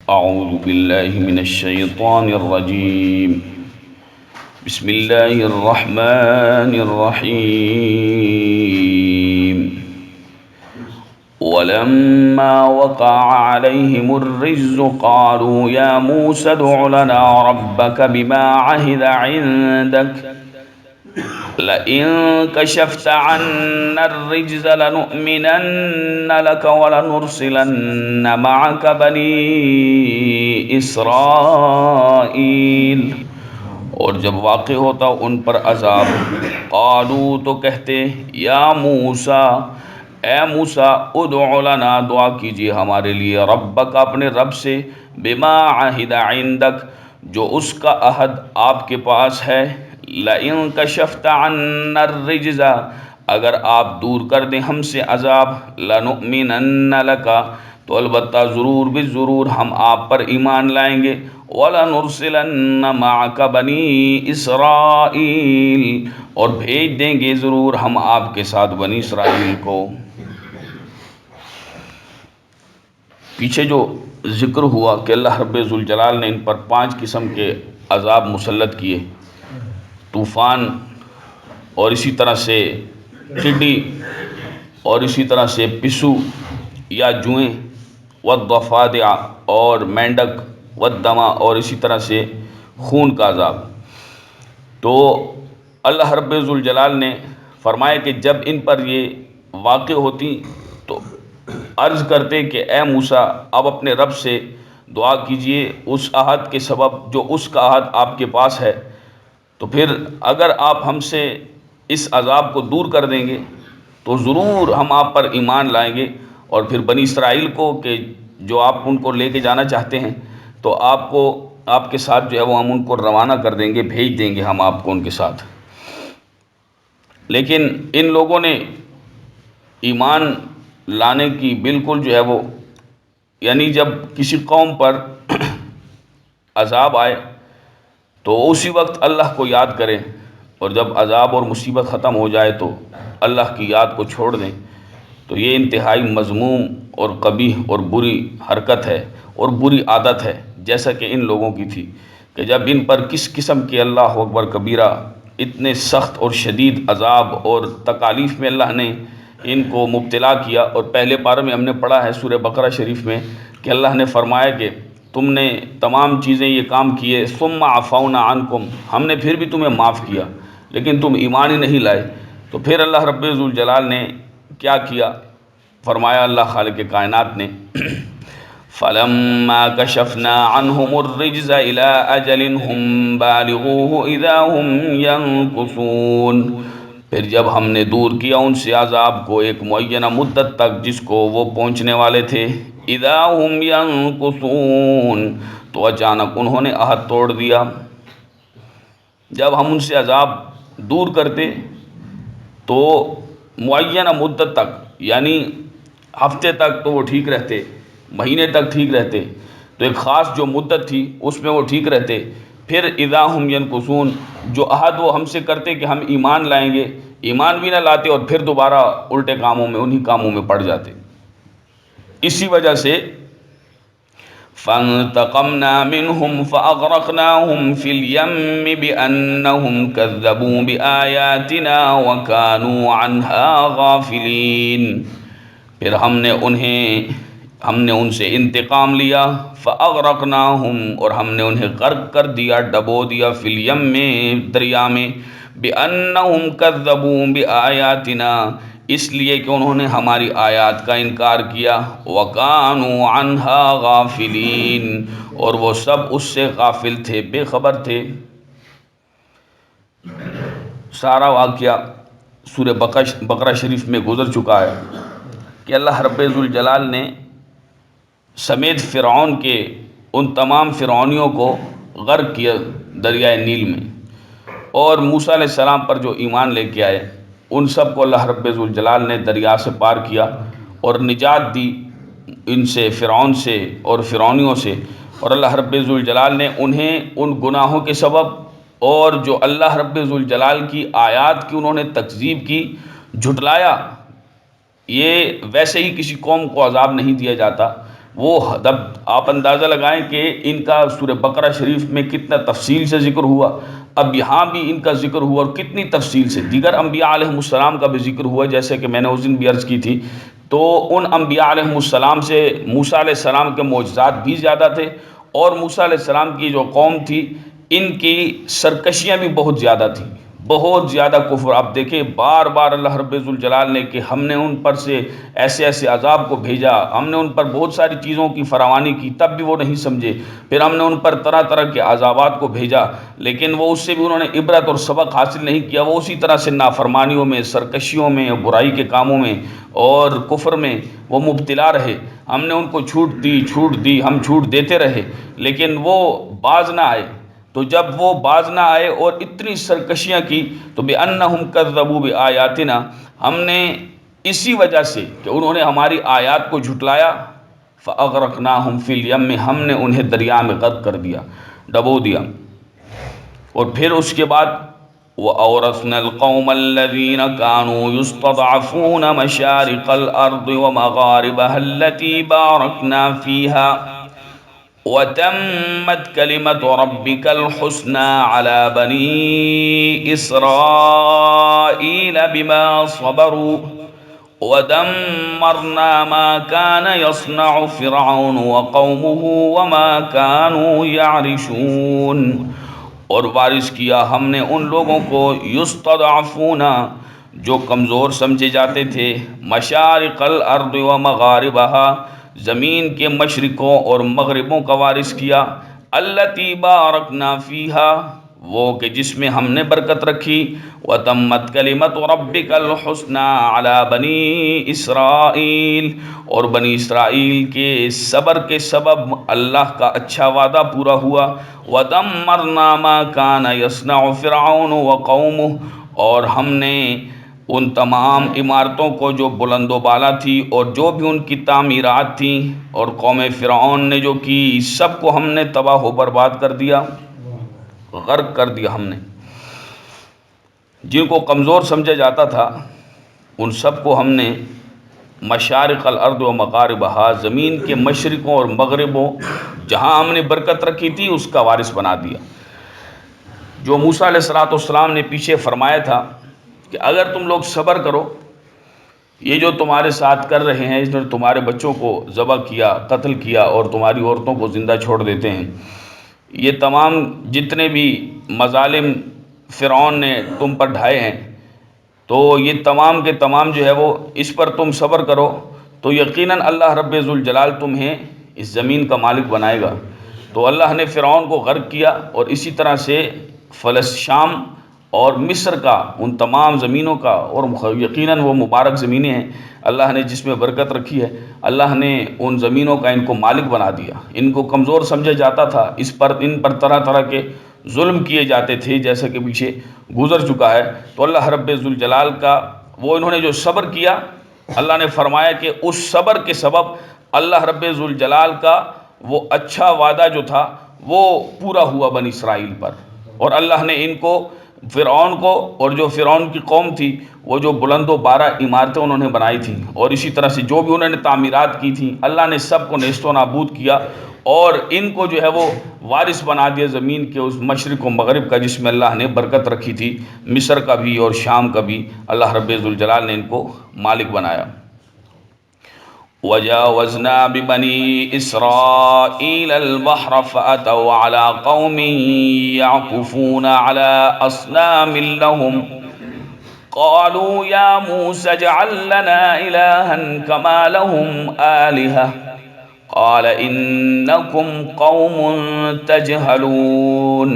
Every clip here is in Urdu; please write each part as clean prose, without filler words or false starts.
أعوذ بالله من الشيطان الرجيم. بسم الله الرحمن الرحيم. ولما وقع عليهم الرجز قالوا يا موسى ادع لنا ربك بما عهد عندك لئن كشفت عنا الرجز لنؤمنن لك ولنرسلن معك بني اسرائیل. اور جب واقع ہوتا ان پر عذاب قالوا تو کہتے یا موسیٰ اے موسیٰ ادع لنا دعا کیجیے ہمارے لیے ربک اپنے رب سے بما عہد عندک جو اس کا عہد آپ کے پاس ہے لئن کشفت عنا الرجز اگر آپ دور کر دیں ہم سے عذاب لنؤمنن لک تو البتہ ضرور بالضرور ہم آپ پر ایمان لائیں گے وَلَنُرْسِلَنَّ مَعَكَ بَنِي إِسْرَائِيل اور بھیج دیں گے ضرور ہم آپ کے ساتھ بنی اسرائیل کو. پیچھے جو ذکر ہوا کہ اللہ رب ذوالجلال نے ان پر 5 قسم کے عذاب مسلط کیے، طوفان اور اسی طرح سے ٹڈی اور اسی طرح سے پسو یا جوئیں والضفادع اور مینڈک والدم اور اسی طرح سے خون کا عذاب. تو اللہ رب ذوالجلال نے فرمایا کہ جب ان پر یہ واقع ہوتی تو عرض کرتے کہ اے موسیٰ اب اپنے رب سے دعا کیجئے اس عہد کے سبب جو اس کا عہد آپ کے پاس ہے، تو پھر اگر آپ ہم سے اس عذاب کو دور کر دیں گے تو ضرور ہم آپ پر ایمان لائیں گے، اور پھر بنی اسرائیل کو کہ جو آپ ان کو لے کے جانا چاہتے ہیں تو آپ کے ساتھ جو ہے وہ ہم ان کو روانہ کر دیں گے، بھیج دیں گے ہم آپ کو ان کے ساتھ. لیکن ان لوگوں نے ایمان لانے کی بالکل جو ہے وہ یعنی جب کسی قوم پر عذاب آئے تو اسی وقت اللہ کو یاد کریں، اور جب عذاب اور مصیبت ختم ہو جائے تو اللہ کی یاد کو چھوڑ دیں. تو یہ انتہائی مذموم اور قبیح اور بری حرکت ہے اور بری عادت ہے، جیسا کہ ان لوگوں کی تھی کہ جب ان پر کس قسم کے اللہ اکبر کبیرہ اتنے سخت اور شدید عذاب اور تکالیف میں اللہ نے ان کو مبتلا کیا. اور پہلے پارے میں ہم نے پڑھا ہے سورہ بقرہ شریف میں کہ اللہ نے فرمایا کہ تم نے تمام چیزیں یہ کام کیے ثم عفونا عنکم، ہم نے پھر بھی تمہیں معاف کیا لیکن تم ایمان ہی نہیں لائے. تو پھر اللہ رب ذوالجلال نے کیا کیا؟ فرمایا اللہ خالق کائنات نے فَلَمَّا كَشَفْنَا عَنْهُمُ الرِّجْزَ إِلَىٰ أَجَلٍ هُمْ بَالِغُوهُ إِذَا هُمْ يَنْكُثُونَ پھر جب ہم نے دور کیا ان سے عذاب کو ایک معینہ مدت تک جس کو وہ پہنچنے والے تھے، اِذَا هُمْ يَنْكُثُونَ تو اچانک انہوں نے عہد توڑ دیا. جب ہم ان سے عذاب دور کرتے تو معینہ مدت تک یعنی ہفتے تک تو وہ ٹھیک رہتے، مہینے تک ٹھیک رہتے، تو ایک خاص جو مدت تھی اس میں وہ ٹھیک رہتے. پھر اذا ہم ینکثون جو عہد وہ ہم سے کرتے کہ ہم ایمان لائیں گے، ایمان بھی نہ لاتے اور پھر دوبارہ الٹے کاموں میں انہی کاموں میں پڑ جاتے. اسی وجہ سے فانتقمنا منهم فاغرقناهم في اليم بانهم كذبوا باياتنا وكانوا عنها غافلين پھر ہم نے ان سے انتقام لیا فاغرقناهم اور ہم نے انہیں غرق کر دیا، ڈبو دیا، فی الیم میں دریا میں، بانهم كذبوا بآیاتنا اس لیے کہ انہوں نے ہماری آیات کا انکار کیا، وَكَانُوا عَنْهَا غَافِلِينَ اور وہ سب اس سے غافل تھے، بے خبر تھے. سارا واقعہ سورہ بقرہ شریف میں گزر چکا ہے کہ اللہ رب ذوالجلال نے سمیت فرعون کے ان تمام فرعونیوں کو غرق کیا دریائے نیل میں، اور موسیٰ علیہ السلام پر جو ایمان لے کے آئے ان سب کو اللہ رب ذوالجلال نے دریا سے پار کیا اور نجات دی ان سے، فرعون سے اور فرعونیوں سے. اور اللہ رب ذوالجلال نے انہیں ان گناہوں کے سبب اور جو اللہ رب ذوالجلال کی آیات کی انہوں نے تکذیب کی، جھٹلایا. یہ ویسے ہی کسی قوم کو عذاب نہیں دیا جاتا وہ جب آپ اندازہ لگائیں کہ ان کا سورہ بقرہ شریف میں کتنا تفصیل سے ذکر ہوا، اب یہاں بھی ان کا ذکر ہوا اور کتنی تفصیل سے، دیگر انبیاء علیہ السلام کا بھی ذکر ہوا، جیسے کہ میں نے اس دن بھی عرض کی تھی، تو ان انبیاء علیہ السلام سے موسیٰ علیہ السلام کے معجزات بھی زیادہ تھے، اور موسیٰ علیہ السلام کی جو قوم تھی ان کی سرکشیاں بھی بہت زیادہ تھیں، بہت زیادہ کفر۔ آپ دیکھیں بار بار اللہ رب ذوالجلال نے کہ ہم نے ان پر سے ایسے ایسے عذاب کو بھیجا، ہم نے ان پر بہت ساری چیزوں کی فراوانی کی، تب بھی وہ نہیں سمجھے، پھر ہم نے ان پر طرح طرح کے عذابات کو بھیجا، لیکن وہ اس سے بھی انہوں نے عبرت اور سبق حاصل نہیں کیا، وہ اسی طرح سے نافرمانیوں میں، سرکشیوں میں، برائی کے کاموں میں اور کفر میں وہ مبتلا رہے۔ ہم نے ان کو چھوٹ دی، ہم چھوٹ دیتے رہے، لیکن وہ باز نہ آئے۔ تو جب وہ باز نہ آئے اور اتنی سرکشیاں کی تو بِأَنَّهُمْ كَذَّبُوا بِآيَاتِنَا، ہم نے اسی وجہ سے کہ انہوں نے ہماری آیات کو جھٹلایا، فَأَغْرَقْنَاهُمْ فِي الْيَمِّ، ہم نے انہیں دریا میں غرق کر دیا، ڈبو دیا۔ اور پھر اس کے بعد وَأَوْرَثْنَا الْقَوْمَ الَّذِينَ كَانُوا يُسْتَضْعَفُونَ مَشَارِقَ الْأَرْضِ وَمَغَارِبَهَا الَّتِي بَارَكْنَا فِيهَا وَتَمَّتْ كَلِمَةُ رَبِّكَ الْحُسْنَى عَلَى بَنِي إِسْرَائِيلَ بِمَا صَبَرُوا وَدَمَّرْنَا مَا كَانَ يَصْنَعُ فِرْعَوْنُ وَقَوْمُهُ وَمَا كَانُوا يَعْرِشُونَ۔ اور وارث کیا ہم نے ان لوگوں کو یستضعفون، جو کمزور سمجھے جاتے تھے، مشارق الارض و مغاربها، زمین کے مشرقوں اور مغربوں کا وارث کیا، التی بارکنا فیہا، وہ کہ جس میں ہم نے برکت رکھی، وتمت کلمت ربک الحسنی علی بنی اسرائیل، اور بنی اسرائیل کے صبر کے سبب اللہ کا اچھا وعدہ پورا ہوا، ودمرنا ما کان یصنع فرعون وقومہ، اور ہم نے ان تمام عمارتوں کو جو بلند و بالا تھی اور جو بھی ان کی تعمیرات تھیں اور قوم فرعون نے جو کی، سب کو ہم نے تباہ و برباد کر دیا، غرق کر دیا ہم نے۔ جن کو کمزور سمجھا جاتا تھا ان سب کو ہم نے مشارق الارض و مغاربہا، زمین کے مشرقوں اور مغربوں جہاں ہم نے برکت رکھی تھی اس کا وارث بنا دیا۔ جو موسیٰ علیہ السلام نے پیچھے فرمایا تھا کہ اگر تم لوگ صبر کرو، یہ جو تمہارے ساتھ کر رہے ہیں، اس نے تمہارے بچوں کو ذبح کیا، قتل کیا اور تمہاری عورتوں کو زندہ چھوڑ دیتے ہیں، یہ تمام جتنے بھی مظالم فرعون نے تم پر ڈھائے ہیں، تو یہ تمام کے تمام جو ہے وہ اس پر تم صبر کرو تو یقیناً اللہ رب ذوالجلال تمہیں اس زمین کا مالک بنائے گا۔ تو اللہ نے فرعون کو غرق کیا، اور اسی طرح سے شام اور مصر کا، ان تمام زمینوں کا، اور یقیناً وہ مبارک زمینیں ہیں اللہ نے جس میں برکت رکھی ہے، اللہ نے ان زمینوں کا ان کو مالک بنا دیا۔ ان کو کمزور سمجھا جاتا تھا، ان پر طرح طرح کے ظلم کیے جاتے تھے، جیسا کہ پیچھے گزر چکا ہے۔ تو اللہ رب ذوالجلال کا وہ انہوں نے جو صبر کیا، اللہ نے فرمایا کہ اس صبر کے سبب اللہ رب ذوالجلال کا وہ اچھا وعدہ جو تھا وہ پورا ہوا بنی اسرائیل پر، اور اللہ نے ان کو، فرعون کو، اور جو فرعون کی قوم تھی، وہ جو بلند و بالا عمارتیں انہوں نے بنائی تھیں اور اسی طرح سے جو بھی انہوں نے تعمیرات کی تھیں، اللہ نے سب کو نیست و نابود کیا، اور ان کو جو ہے وہ وارث بنا دیا زمین کے اس مشرق و مغرب کا جس میں اللہ نے برکت رکھی تھی، مصر کا بھی اور شام کا بھی اللہ رب ذوالجلال نے ان کو مالک بنایا۔ وَجَاوَزْنَا بِبَنِي إِسْرَائِيلَ الْبَحْرَ فَأَتَوْا عَلَىٰ قَوْمٍ يَعْكُفُونَ عَلَىٰ أَصْنَامٍ لَهُمْ قَالُوا يَا مُوسَى اجْعَل لَّنَا إِلَٰهًا كَمَا لَهُمْ آلِهَةٌ قَالَ إِنَّكُمْ قَوْمٌ تَجْهَلُونَ۔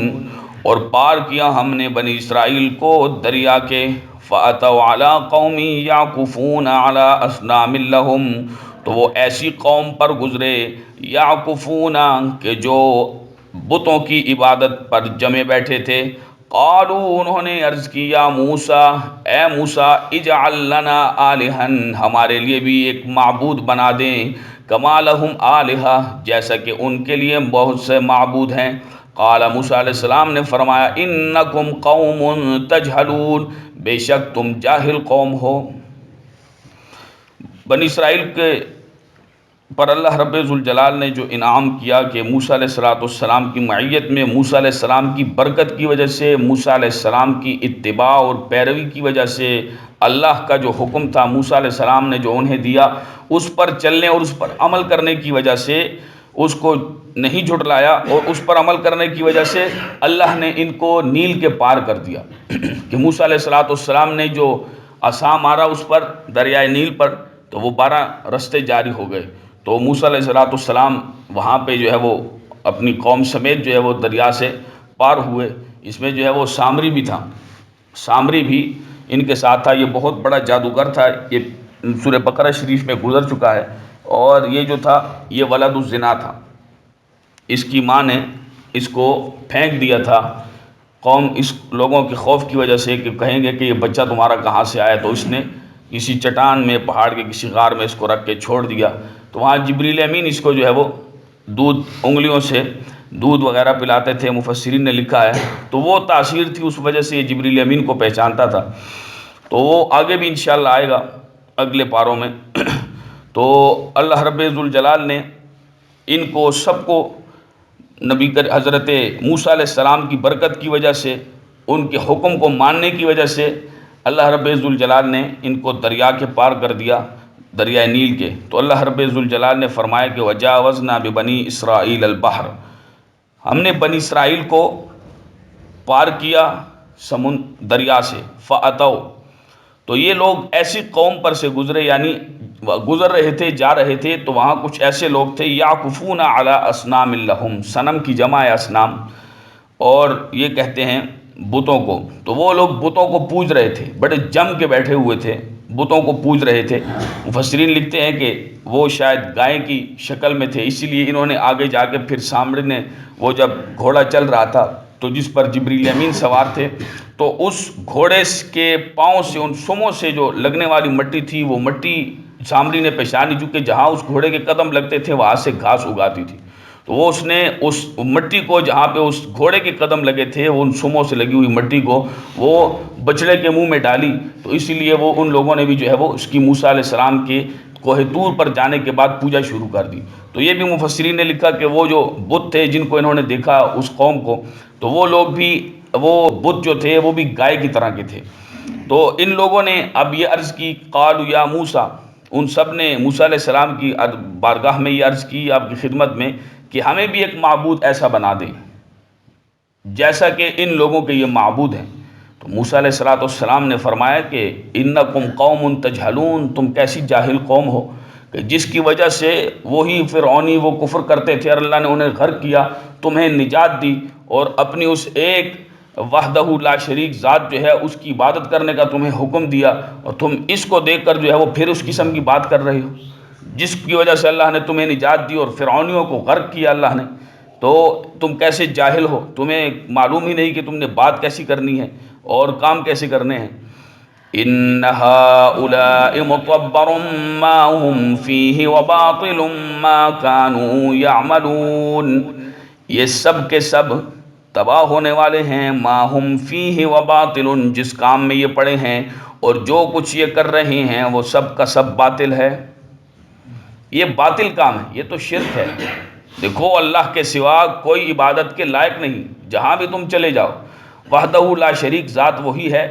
اور پار کیا ہم نے بنی اسرائیل کو دریا کے، فَأَتَوْا عَلَىٰ قَوْمٍ يَعْكُفُونَ عَلَىٰ أَصْنَامٍ لَهُمْ، تو وہ ایسی قوم پر گزرے، یعکفون، کہ جو بتوں کی عبادت پر جمے بیٹھے تھے۔ قالوا، انہوں نے عرض کی، یا موسیٰ، اے موسیٰ، اجعل لنا آلہا، ہمارے لیے بھی ایک معبود بنا دیں، کما لہم آلہا، جیسا کہ ان کے لیے بہت سے معبود ہیں۔ قال موسیٰ علیہ السلام نے فرمایا، انکم قوم تجہلون، بے شک تم جاہل قوم ہو۔ بنی اسرائیل کے پر اللہ رب ذوالجلال نے جو انعام کیا کہ موسیٰ علیہ السلام کی معیت میں، موسیٰ علیہ السلام کی برکت کی وجہ سے، موسیٰ علیہ السلام کی اتباع اور پیروی کی وجہ سے، اللہ کا جو حکم تھا موسیٰ علیہ السلام نے جو انہیں دیا اس پر چلنے اور اس پر عمل کرنے کی وجہ سے اس کو نہیں جھٹلایا، اور اس پر عمل کرنے کی وجہ سے اللہ نے ان کو نیل کے پار کر دیا کہ موسیٰ علیہ السلام نے جو عصا مارا اس پر دریائے نیل پر تو وہ 12 رستے جاری ہو گئے، تو موسیٰ علیہ السلام وہاں پہ جو ہے وہ اپنی قوم سمیت جو ہے وہ دریا سے پار ہوئے۔ اس میں جو ہے وہ سامری بھی تھا، سامری بھی ان کے ساتھ تھا، یہ بہت بڑا جادوگر تھا، یہ سورہ بقرہ شریف میں گزر چکا ہے، اور یہ جو تھا یہ ولد الزنا تھا، اس کی ماں نے اس کو پھینک دیا تھا، قوم اس لوگوں کے خوف کی وجہ سے کہ کہیں گے کہ یہ بچہ تمہارا کہاں سے آیا، تو اس نے کسی چٹان میں، پہاڑ کے کسی غار میں اس کو رکھ کے چھوڑ دیا، تو وہاں جبریل امین اس کو جو ہے وہ دودھ، انگلیوں سے دودھ وغیرہ پلاتے تھے، مفسرین نے لکھا ہے، تو وہ تاثیر تھی، اس وجہ سے یہ جبریل امین کو پہچانتا تھا، تو وہ آگے بھی انشاءاللہ آئے گا اگلے پاروں میں۔ تو اللہ رب ذوالجلال نے ان کو سب کو حضرت موسیٰ علیہ السلام کی برکت کی وجہ سے، ان کے حکم کو ماننے کی وجہ سے اللہ رب ذوالجلال نے ان کو دریا کے پار کر دیا، دریائے نیل کے۔ تو اللہ رب ذوالجلال نے فرمایا کہ وَجَاوَزْنَا بِبَنِي إِسْرَائِيلَ الْبَحْرَ، ہم نے بنی اسرائیل کو پار کیا دریا سے، فَأَتَوْا، تو یہ لوگ ایسی قوم پر سے گزرے، یعنی گزر رہے تھے، جا رہے تھے، تو وہاں کچھ ایسے لوگ تھے یعکفون علی اصنام لہم، صنم کی جمع ہے اصنام، اور یہ کہتے ہیں بتوں کو، تو وہ لوگ بتوں کو پوج رہے تھے، بڑے جم کے بیٹھے ہوئے تھے، بتوں کو پوج رہے تھے۔ مفسرین لکھتے ہیں کہ وہ شاید گائے کی شکل میں تھے، اسی لیے انہوں نے آگے جا کے پھر سامنے نے، وہ جب گھوڑا چل رہا تھا تو جس پر جبریل امین سوار تھے، تو اس گھوڑے کے پاؤں سے، ان سموں سے جو لگنے والی مٹی تھی، وہ مٹی سامری نے پہچانی، چونکہ جہاں اس گھوڑے کے قدم لگتے تھے وہاں سے گھاس اگاتی تھی، تو وہ اس نے اس مٹی کو، جہاں پہ اس گھوڑے کے قدم لگے تھے، وہ ان سموں سے لگی ہوئی مٹی کو وہ بچڑے کے منہ میں ڈالی، تو اسی لیے وہ ان لوگوں نے بھی جو ہے وہ اس کی موسیٰ علیہ السلام کے کوہ طور پر جانے کے بعد پوجا شروع کر دی۔ تو یہ بھی مفسرین نے لکھا کہ وہ جو بت تھے جن کو انہوں نے دیکھا اس قوم کو، تو وہ لوگ بھی، وہ بت جو تھے وہ بھی گائے کی طرح کے تھے۔ تو ان لوگوں نے اب یہ عرض کی، قالوا یا موسیٰ، ان سب نے موسیٰ علیہ السلام کی بارگاہ میں یہ عرض کی، آپ کی خدمت میں، کہ ہمیں بھی ایک معبود ایسا بنا دیں جیسا کہ ان لوگوں کے یہ معبود ہیں۔ تو موسیٰ علیہ السلام نے فرمایا کہ انکم قوم تجہلون، تم کیسی جاہل قوم ہو کہ جس کی وجہ سے وہی فرعونی وہ کفر کرتے تھے اور اللہ نے انہیں غرق کیا، تمہیں نجات دی اور اپنی اس ایک وحدہ لا شریک ذات جو ہے اس کی عبادت کرنے کا تمہیں حکم دیا، اور تم اس کو دیکھ کر جو ہے وہ پھر اس قسم کی بات کر رہے ہو جس کی وجہ سے اللہ نے تمہیں نجات دی اور فرعونیوں کو غرق کیا اللہ نے۔ تو تم کیسے جاہل ہو، تمہیں معلوم ہی نہیں کہ تم نے بات کیسی کرنی ہے اور کام کیسے کرنے ہیں۔ ان هؤلاء متبر ما هم فيه وباطل ما كانوا يعملون، یہ سب کے سب تباہ ہونے والے ہیں، ما هم فيه وباطل، جس کام میں یہ پڑے ہیں اور جو کچھ یہ کر رہے ہیں وہ سب کا سب باطل ہے، یہ باطل کام ہے، یہ تو شرک ہے۔ دیکھو اللہ کے سوا کوئی عبادت کے لائق نہیں، جہاں بھی تم چلے جاؤ، وحدہ لا شریک ذات وہی ہے،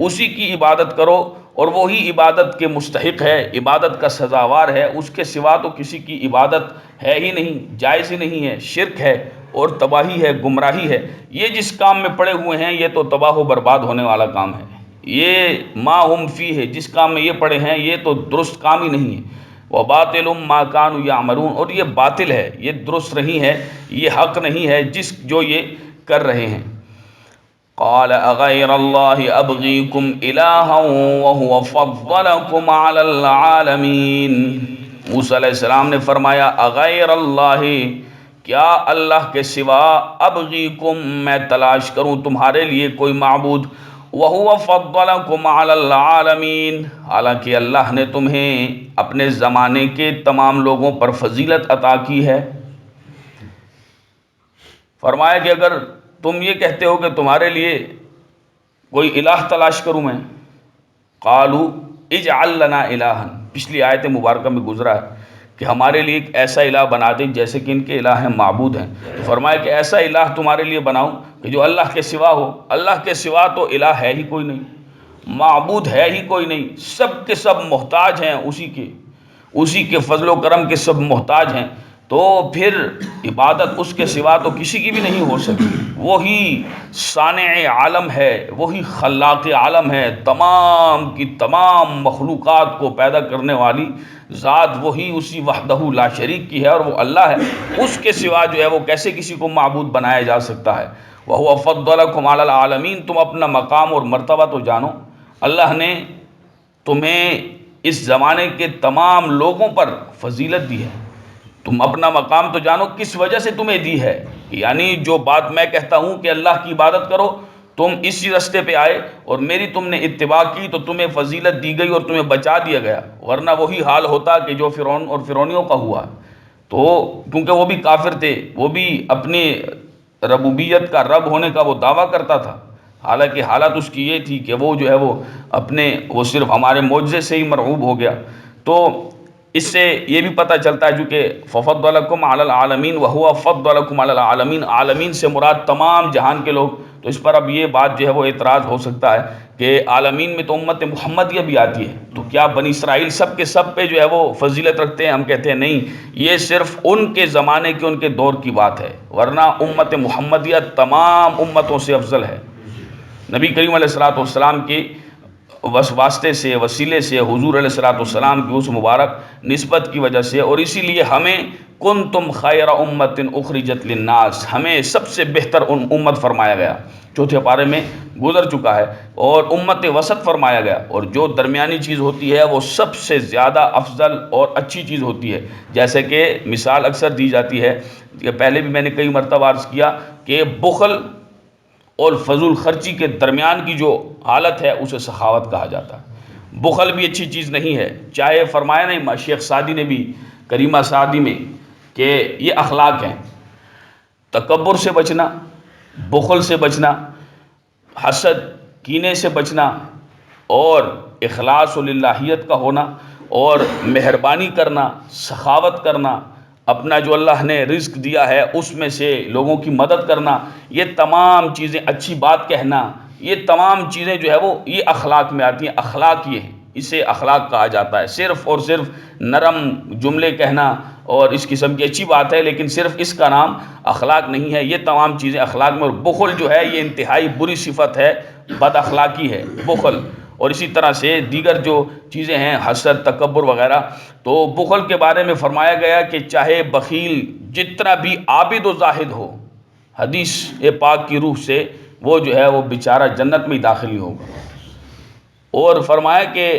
اسی کی عبادت کرو، اور وہی عبادت کے مستحق ہے، عبادت کا سزاوار ہے، اس کے سوا تو کسی کی عبادت ہے ہی نہیں، جائز ہی نہیں ہے، شرک ہے اور تباہی ہے، گمراہی ہے۔ یہ جس کام میں پڑے ہوئے ہیں یہ تو تباہ و برباد ہونے والا کام ہے، یہ ما ہم فی ہے، جس کام میں یہ پڑے ہیں یہ تو درست کام ہی نہیں ہے۔ وَبَاطِلٌ مَا كَانُوا يَعْمَلُونَ، اور یہ باطل ہے، یہ درست نہیں ہے، یہ حق نہیں ہے جو یہ کر رہے ہیں۔ قَالَ أَغَيْرَ اللَّهِ أَبْغِيكُمْ إِلَٰهًا وَهُوَ فَضَّلَكُمْ عَلَى الْعَالَمِينَ، موسیٰ علیہ السلام نے فرمایا اغیر اللہ، کیا اللہ کے سوا، ابغیکم، میں تلاش کروں تمہارے لیے کوئی معبود، وَهُوَ فَضَّلَكُمْ عَلَى الْعَالَمِينَ، حالانکہ اللہ نے تمہیں اپنے زمانے کے تمام لوگوں پر فضیلت عطا کی ہے۔ فرمایا کہ اگر تم یہ کہتے ہو کہ تمہارے لیے کوئی الہ تلاش کروں میں، قالوا اجعل لنا الہا، پچھلی آیت مبارکہ میں گزرا ہے کہ ہمارے لیے ایک ایسا الہ بنا دیں جیسے کہ ان کے الہ ہیں، معبود ہیں. فرمایا کہ ایسا الہ تمہارے لیے بناؤں کہ جو اللہ کے سوا ہو. اللہ کے سوا تو الہ ہے ہی کوئی نہیں، معبود ہے ہی کوئی نہیں، سب کے سب محتاج ہیں اسی کے فضل و کرم کے سب محتاج ہیں. تو پھر عبادت اس کے سوا تو کسی کی بھی نہیں ہو سکتی. وہی صانع عالم ہے، وہی خلاق عالم ہے، تمام کی تمام مخلوقات کو پیدا کرنے والی ذات وہی اسی وحدہ لا شریک کی ہے، اور وہ اللہ ہے. اس کے سوا جو ہے وہ کیسے کسی کو معبود بنایا جا سکتا ہے. وَهُوَ فَضَّلَكُمْ عَلَى الْعَالَمِينَ. تم اپنا مقام اور مرتبہ تو جانو، اللہ نے تمہیں اس زمانے کے تمام لوگوں پر فضیلت دی ہے. تم اپنا مقام تو جانو کس وجہ سے تمہیں دی ہے. یعنی جو بات میں کہتا ہوں کہ اللہ کی عبادت کرو، تم اسی رستے پہ آئے اور میری تم نے اتباع کی تو تمہیں فضیلت دی گئی اور تمہیں بچا دیا گیا. ورنہ وہی حال ہوتا کہ جو فرعون اور فرعونیوں کا ہوا. تو کیونکہ وہ بھی کافر تھے، وہ بھی اپنی ربوبیت کا رب ہونے کا وہ دعویٰ کرتا تھا، حالانکہ حالت اس کی یہ تھی کہ وہ جو ہے وہ صرف ہمارے معجزے سے ہی مرعوب ہو گیا. تو اس سے یہ بھی پتہ چلتا ہے چونکہ فَفَضَّلَكُمْ عَلَى الْعَالَمِينَ وَهُوَ فَضَّلَكُمْ عَلَى الْعَالَمِينَ. عالمین سے مراد تمام جہان کے لوگ. تو اس پر اب یہ بات جو ہے وہ اعتراض ہو سکتا ہے کہ عالمین میں تو امت محمدیہ بھی آتی ہے، تو کیا بنی اسرائیل سب کے سب پہ جو ہے وہ فضیلت رکھتے ہیں؟ ہم کہتے ہیں نہیں، یہ صرف ان کے زمانے کے ان کے دور کی بات ہے، ورنہ امت محمدیہ تمام امتوں سے افضل ہے. نبی کریم علیہ السلام کی واسطے سے، وسیلے سے، حضور علیہ السلام کی اس مبارک نسبت کی وجہ سے، اور اسی لیے ہمیں کنتم خیر امت اخرجت للناس، ہمیں سب سے بہتر امت فرمایا گیا. چوتھے پارے میں گزر چکا ہے. اور امت وسط فرمایا گیا، اور جو درمیانی چیز ہوتی ہے وہ سب سے زیادہ افضل اور اچھی چیز ہوتی ہے. جیسے کہ مثال اکثر دی جاتی ہے کہ پہلے بھی میں نے کئی مرتبہ عرض کیا کہ بخل اور فضول خرچی کے درمیان کی جو حالت ہے اسے سخاوت کہا جاتا ہے. بخل بھی اچھی چیز نہیں ہے، چاہے فرمایا نہیں شیخ سعدی نے بھی کریمہ سعدی میں کہ یہ اخلاق ہیں: تکبر سے بچنا، بخل سے بچنا، حسد کینے سے بچنا، اور اخلاص و للہیت کا ہونا، اور مہربانی کرنا، سخاوت کرنا، اپنا جو اللہ نے رزق دیا ہے اس میں سے لوگوں کی مدد کرنا، یہ تمام چیزیں، اچھی بات کہنا، یہ تمام چیزیں جو ہے وہ یہ اخلاق میں آتی ہیں. اخلاق یہ ہیں، اسے اخلاق کہا جاتا ہے. صرف اور صرف نرم جملے کہنا اور اس قسم کی اچھی بات ہے، لیکن صرف اس کا نام اخلاق نہیں ہے. یہ تمام چیزیں اخلاق میں. اور بخل جو ہے یہ انتہائی بری صفت ہے، بد اخلاقی ہے بخل. اور اسی طرح سے دیگر جو چیزیں ہیں، حسد، تکبر وغیرہ. تو بخل کے بارے میں فرمایا گیا کہ چاہے بخیل جتنا بھی عابد و زاہد ہو، حدیث پاک کی روح سے وہ جو ہے وہ بیچارہ جنت میں ہی داخل نہیں ہوگا. اور فرمایا کہ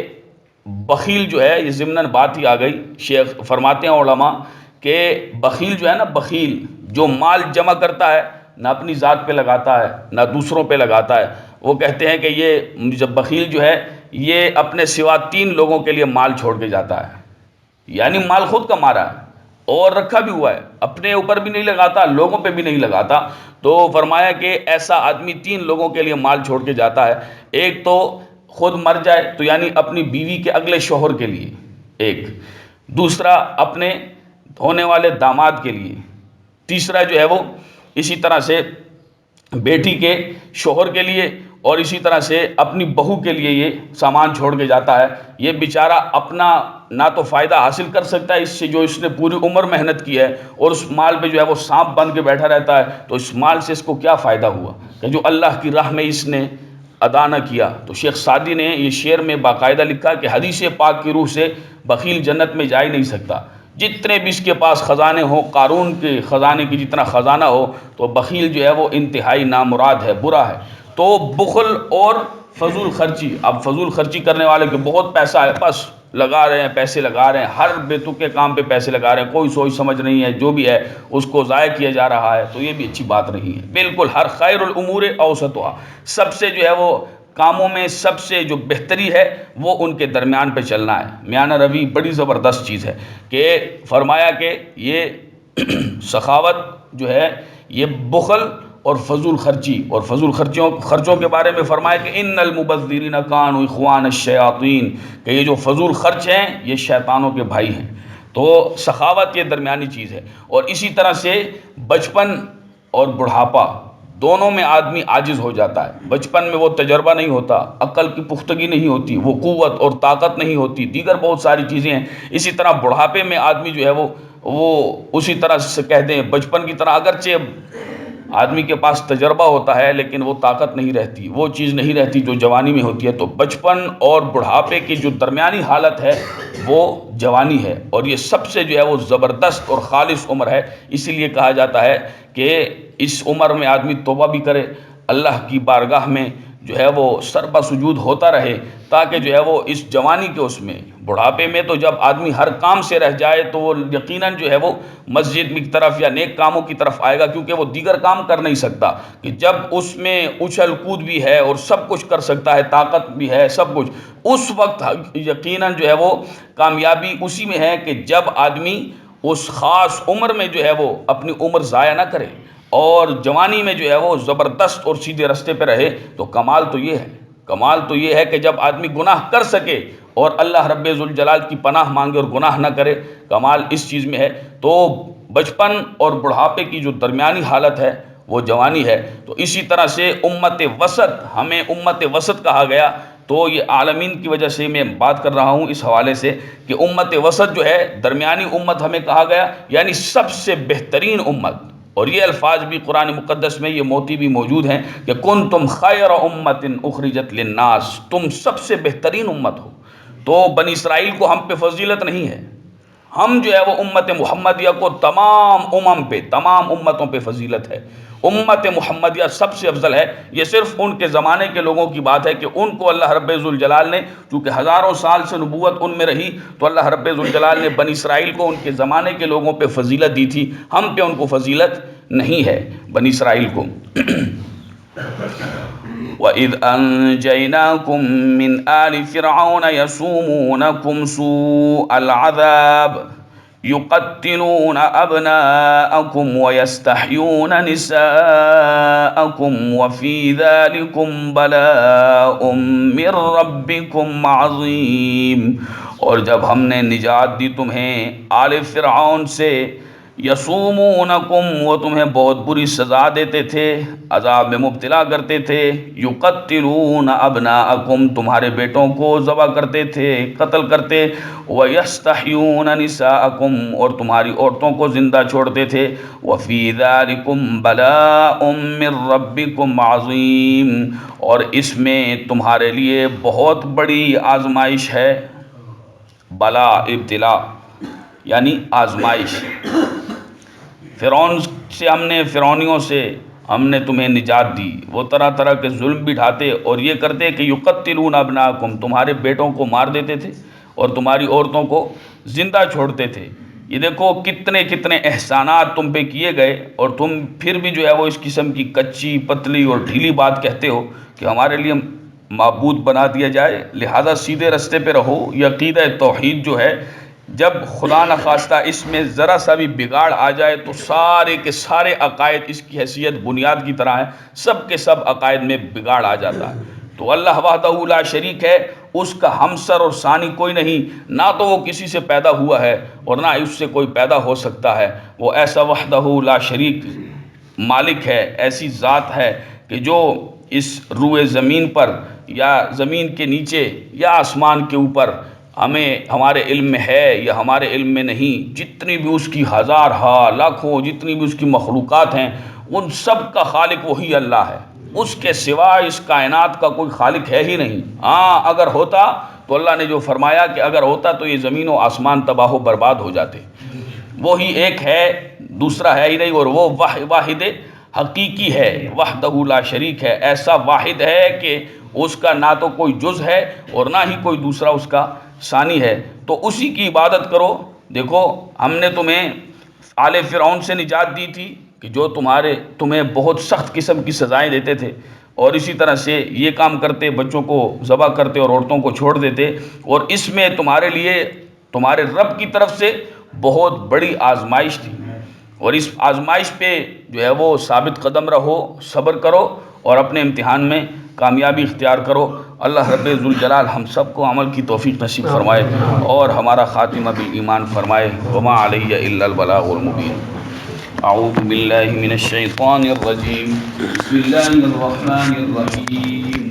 بخیل جو ہے، یہ ضمناً بات ہی آ گئی، شیخ فرماتے ہیں علماء کہ بخیل جو ہے نا، بخیل جو مال جمع کرتا ہے نہ اپنی ذات پہ لگاتا ہے نہ دوسروں پہ لگاتا ہے. وہ کہتے ہیں کہ یہ جب بخیل جو ہے یہ اپنے سوا 3 لوگوں کے لیے مال چھوڑ کے جاتا ہے. یعنی مال خود کما رہا ہے اور رکھا بھی ہوا ہے، اپنے اوپر بھی نہیں لگاتا، لوگوں پہ بھی نہیں لگاتا. تو فرمایا کہ ایسا آدمی 3 لوگوں کے لیے مال چھوڑ کے جاتا ہے. ایک تو خود مر جائے تو یعنی اپنی بیوی کے اگلے شوہر کے لیے ایک، دوسرا اپنے ہونے والے داماد کے لیے، تیسرا جو ہے وہ اسی طرح سے بیٹی کے شوہر کے لیے، اور اسی طرح سے اپنی بہو کے لیے یہ سامان چھوڑ کے جاتا ہے. یہ بیچارہ اپنا نہ تو فائدہ حاصل کر سکتا ہے اس سے جو اس نے پوری عمر محنت کی ہے، اور اس مال پہ جو ہے وہ سانپ بن کے بیٹھا رہتا ہے. تو اس مال سے اس کو کیا فائدہ ہوا کہ جو اللہ کی راہ میں اس نے ادا نہ کیا. تو شیخ سعدی نے یہ شعر میں باقاعدہ لکھا کہ حدیث پاک کی روح سے بخیل جنت میں جا ہی نہیں سکتا. جتنے بھی اس کے پاس خزانے ہوں، قارون کے خزانے کی جتنا خزانہ ہو، تو بخیل جو ہے وہ انتہائی نامراد ہے، برا ہے. تو بخل اور فضول خرچی، اب فضول خرچی کرنے والے کے بہت پیسہ ہے، بس لگا رہے ہیں، پیسے لگا رہے ہیں، ہر بے تکے کام پہ پیسے لگا رہے ہیں، کوئی سوچ سمجھ نہیں ہے، جو بھی ہے اس کو ضائع کیا جا رہا ہے. تو یہ بھی اچھی بات نہیں ہے. بالکل ہر خیر الامور اوسطها، سب سے جو ہے وہ کاموں میں سب سے جو بہتری ہے وہ ان کے درمیان پہ چلنا ہے. میانہ روی بڑی زبردست چیز ہے کہ فرمایا کہ یہ سخاوت جو ہے یہ بخل اور فضول خرچی، اور فضول خرچوں کے بارے میں فرمایا کہ ان المبذرین کانوا اخوان الشیاطین، کہ یہ جو فضول خرچ ہیں یہ شیطانوں کے بھائی ہیں. تو سخاوت یہ درمیانی چیز ہے. اور اسی طرح سے بچپن اور بڑھاپا دونوں میں آدمی عاجز ہو جاتا ہے. بچپن میں وہ تجربہ نہیں ہوتا، عقل کی پختگی نہیں ہوتی، وہ قوت اور طاقت نہیں ہوتی، دیگر بہت ساری چیزیں ہیں. اسی طرح بڑھاپے میں آدمی جو ہے وہ اسی طرح سے کہہ دیں بچپن کی طرح، اگرچہ آدمی کے پاس تجربہ ہوتا ہے لیکن وہ طاقت نہیں رہتی، وہ چیز نہیں رہتی جو جوانی میں ہوتی ہے. تو بچپن اور بڑھاپے کی جو درمیانی حالت ہے وہ جوانی ہے، اور یہ سب سے جو ہے وہ زبردست اور خالص عمر ہے. اسی لیے کہا جاتا ہے کہ اس عمر میں آدمی توبہ بھی کرے، اللہ کی بارگاہ میں جو ہے وہ سربا سجود ہوتا رہے، تاکہ جو ہے وہ اس جوانی کے اس میں، بڑھاپے میں تو جب آدمی ہر کام سے رہ جائے تو وہ یقیناً جو ہے وہ مسجد کی طرف یا نیک کاموں کی طرف آئے گا، کیونکہ وہ دیگر کام کر نہیں سکتا. کہ جب اس میں اچھل کود بھی ہے اور سب کچھ کر سکتا ہے، طاقت بھی ہے، سب کچھ، اس وقت یقیناً جو ہے وہ کامیابی اسی میں ہے کہ جب آدمی اس خاص عمر میں جو ہے وہ اپنی عمر ضائع نہ کرے اور جوانی میں جو ہے وہ زبردست اور سیدھے رستے پہ رہے. تو کمال تو یہ ہے، کمال تو یہ ہے کہ جب آدمی گناہ کر سکے اور اللہ رب ذوالجلال کی پناہ مانگے اور گناہ نہ کرے. کمال اس چیز میں ہے. تو بچپن اور بڑھاپے کی جو درمیانی حالت ہے وہ جوانی ہے. تو اسی طرح سے امت وسط، ہمیں امت وسط کہا گیا. تو یہ عالمین کی وجہ سے میں بات کر رہا ہوں اس حوالے سے کہ امت وسط جو ہے درمیانی امت ہمیں کہا گیا، یعنی سب سے بہترین امت. اور یہ الفاظ بھی قرآن مقدس میں، یہ موتی بھی موجود ہیں کہ کنتم خیر امت اخرجت للناس، تم سب سے بہترین امت ہو. تو بنی اسرائیل کو ہم پہ فضیلت نہیں ہے، ہم جو ہے وہ امت محمدیہ کو تمام پہ، تمام امتوں پہ فضیلت ہے. امت محمدیہ سب سے افضل ہے. یہ صرف ان کے زمانے کے لوگوں کی بات ہے کہ ان کو اللہ رب ذوالجلال نے، چونکہ ہزاروں سال سے نبوت ان میں رہی، تو اللہ رب ذوالجلال نے بنی اسرائیل کو ان کے زمانے کے لوگوں پہ فضیلت دی تھی. ہم پہ ان کو فضیلت نہیں ہے، بنی اسرائیل کو. وَإِذْ أَنْجَيْنَاكُمْ مِنْ آلِ فِرْعَوْنَ يَسُومُونَكُمْ سُوءَ الْعَذَابِ يُقَتِّلُونَ أَبْنَاءَكُمْ وَيَسْتَحْيُونَ نِسَاءَكُمْ وَفِي ذَلِكُمْ بَلَاءٌ مِّن رَّبِّكُمْ عَظِيمٌ. اور جب ہم نے نجات دی تمہیں آل فرعون سے، یسومونکم، وہ تمہیں بہت بری سزا دیتے تھے، عذاب میں مبتلا کرتے تھے. یقتلون ابناءکم، تمہارے بیٹوں کو ذبح کرتے تھے، قتل کرتے. ویستحیون نساءکم، اور تمہاری عورتوں کو زندہ چھوڑتے تھے. وفی ذالکم بلاء من ربکم عظیم، اور اس میں تمہارے لیے بہت بڑی آزمائش ہے. بلا ابتلا یعنی آزمائش. فرعون سے فرعونیوں سے ہم نے تمہیں نجات دی. وہ طرح طرح کے ظلم بھی ڈھاتے اور یہ کرتے کہ یقتلون ابناکم، تمہارے بیٹوں کو مار دیتے تھے اور تمہاری عورتوں کو زندہ چھوڑتے تھے. یہ دیکھو کتنے کتنے احسانات تم پہ کیے گئے، اور تم پھر بھی جو ہے وہ اس قسم کی کچی پتلی اور ڈھیلی بات کہتے ہو کہ ہمارے لیے معبود بنا دیا جائے. لہذا سیدھے رستے پہ رہو. یہ عقیدہ توحید جو ہے، جب خدا نخواستہ اس میں ذرا سا بھی بگاڑ آ جائے تو سارے کے سارے عقائد اس کی حیثیت بنیاد کی طرح ہیں، سب کے سب عقائد میں بگاڑ آ جاتا ہے. تو اللہ وحدہ لا شریک ہے، اس کا ہمسر اور ثانی کوئی نہیں، نہ تو وہ کسی سے پیدا ہوا ہے اور نہ اس سے کوئی پیدا ہو سکتا ہے. وہ ایسا وحدہ لا شریک مالک ہے، ایسی ذات ہے کہ جو اس روئے زمین پر یا زمین کے نیچے یا آسمان کے اوپر ہمارے علم میں ہے یا ہمارے علم میں نہیں، جتنی بھی اس کی ہزار لاکھوں جتنی بھی اس کی مخلوقات ہیں، ان سب کا خالق وہی اللہ ہے. اس کے سوا اس کائنات کا کوئی خالق ہے ہی نہیں. ہاں اگر ہوتا تو اللہ نے جو فرمایا کہ اگر ہوتا تو یہ زمین و آسمان تباہ و برباد ہو جاتے. وہی ایک ہے، دوسرا ہے ہی نہیں، اور وہ واحد حقیقی ہے، وحدہ لا شریک ہے. ایسا واحد ہے کہ اس کا نہ تو کوئی جز ہے اور نہ ہی کوئی دوسرا اس کا ثانی ہے. تو اسی کی عبادت کرو. دیکھو ہم نے تمہیں آل فرعون سے نجات دی تھی کہ جو تمہیں بہت سخت قسم کی سزائیں دیتے تھے، اور اسی طرح سے یہ کام کرتے، بچوں کو ذبح کرتے اور عورتوں کو چھوڑ دیتے. اور اس میں تمہارے لیے تمہارے رب کی طرف سے بہت بڑی آزمائش تھی، اور اس آزمائش پہ جو ہے وہ ثابت قدم رہو، صبر کرو اور اپنے امتحان میں کامیابی اختیار کرو۔ اللہ رب ذوالجلال ہم سب کو عمل کی توفیق نصیب فرمائے اور ہمارا خاتمہ بالایمان فرمائے۔ وما علی الا البلاغ المبین۔ اعوذ باللہ من الشیطان الرجیم، بسم اللہ الرحمن الرحیم۔